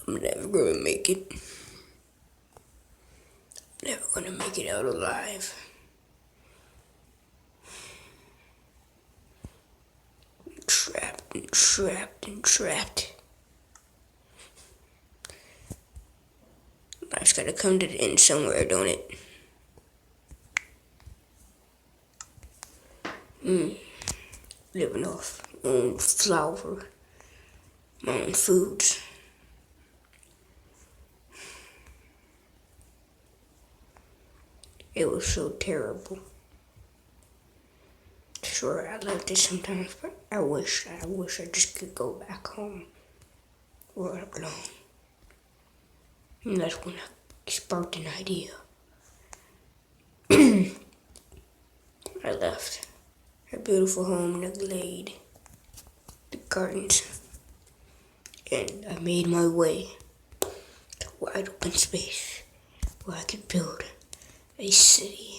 I'm never gonna make it. Never gonna make it out alive. Trapped and trapped and trapped. Life's gotta come to the end somewhere, don't it? Living off my own flour, my own foods. It was so terrible. Sure, I loved it sometimes, but I wish I just could go back home where I belong. And that's when I sparked an idea. I left a beautiful home in the glade, the gardens, and I made my way to wide open space where I could build a city.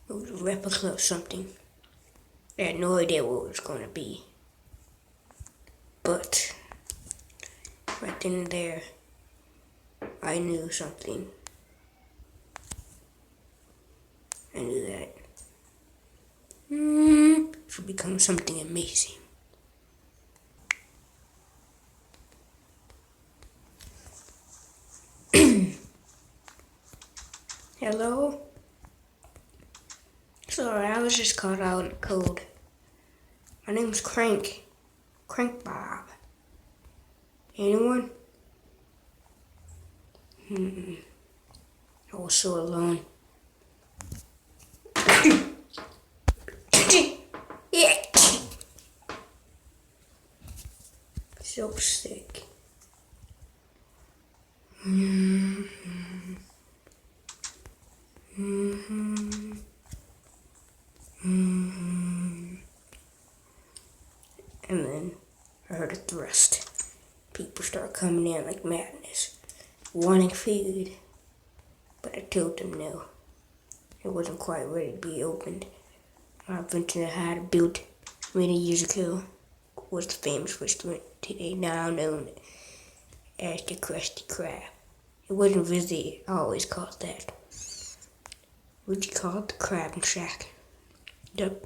It was a replica of something. I had no idea what it was going to be. But right then and there, I knew something. I knew that it should become something amazing. Hello? Sorry, I was just caught out in the cold. My name's Crank Bob. Anyone? I was so alone. So sick. And then I heard a thrust. People start coming in like madness, wanting food. But I told them no. It wasn't quite ready to be opened. Our invention I had built many years ago was the famous restaurant today now known as the Krusty Krab. It wasn't really always called that. We just called it the Crab and Shack. Yep,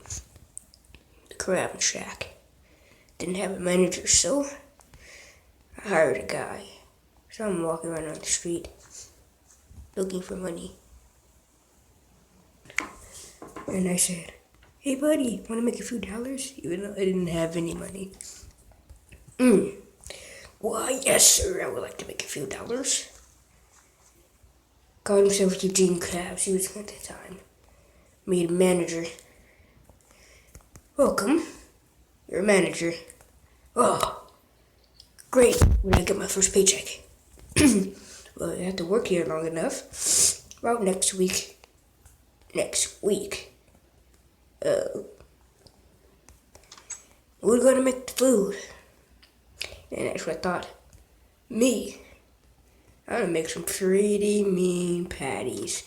the Crab and Shack. Didn't have a manager, so I hired a guy. So I'm walking around on the street looking for money. And I said, "Hey buddy, wanna make a few dollars?" Even though I didn't have any money. Why, yes sir, I would like to make a few dollars. Called himself Eugene Krabs, he was at the time. Made a manager. Welcome. You're a manager. Oh, great. When I get my first paycheck. Well, I have to work here long enough. About next week. We're gonna make the food. And that's what I thought. Me. I'm gonna make some pretty mean patties.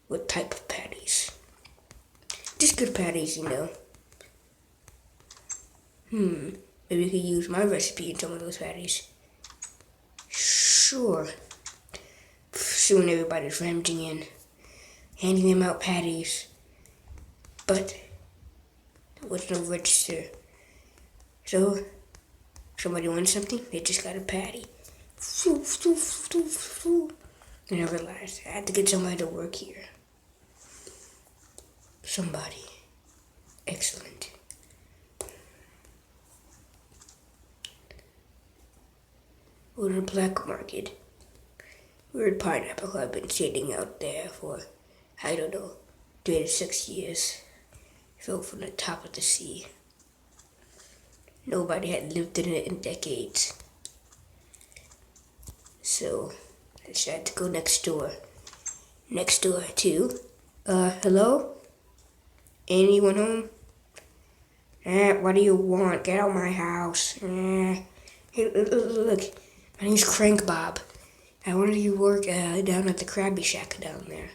What type of patties? Just good patties, you know. Maybe you could use my recipe in some of those patties. Sure. Soon everybody's rummaging in, handing them out patties. But there was no register. So, somebody wants something, they just got a patty. And I realized I had to get somebody to work here. Somebody. Excellent. We're in a black market. Weird pineapple I've been sitting out there for, I don't know, 3 to 6 years. Fell from the top of the sea. Nobody had lived in it in decades. So, I decided to go next door. Next door to, hello? Anyone home? What do you want? Get out of my house. Hey, look, my name's Crank Bob. I wanted you to work down at the Krabby Shack down there.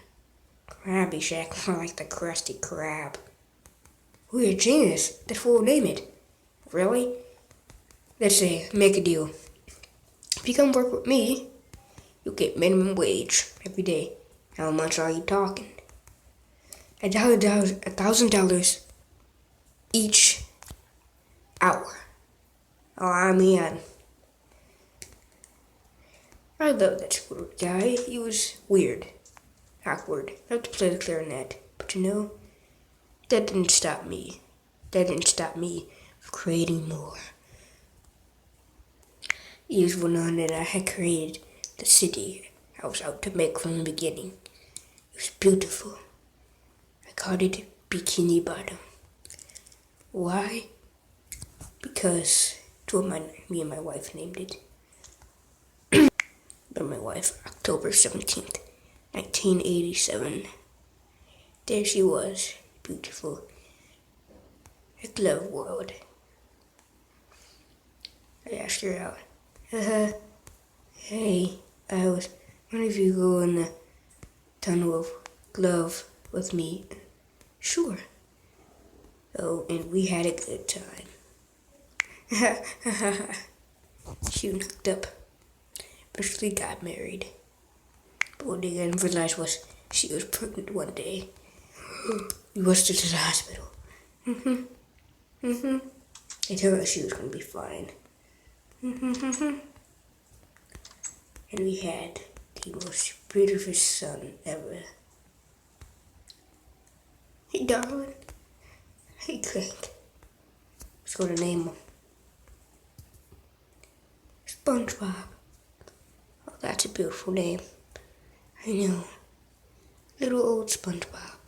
Krabby Shack, more like the Krusty Krab. Oh, you're a genius. That's what we'll name it. Really? Let's say, make a deal. If you come work with me, you'll get minimum wage every day. How much are you talking? $1,000 each hour. Oh, I mean, I love that weird guy. He was weird, awkward. I have to play the clarinet, but you know, that didn't stop me. That didn't stop me from creating more. Years went on and I had created the city I was out to make from the beginning. It was beautiful. I called it Bikini Bottom. Why? Because me and my wife named it. But my wife, October 17th, 1987. There she was, beautiful. A glove world. I asked her out. Hey, I was wondering if you go in the tunnel of glove with me. Sure. Oh, and we had a good time. She hooked up. Eventually got married. But what they didn't realize was she was pregnant one day. We rushed her to the hospital. They told her she was going to be fine. And we had the most beautiful son ever. Hey, darling. Hey, Crank. What's going to name him? SpongeBob. Oh, that's a beautiful name. I know. Little old SpongeBob.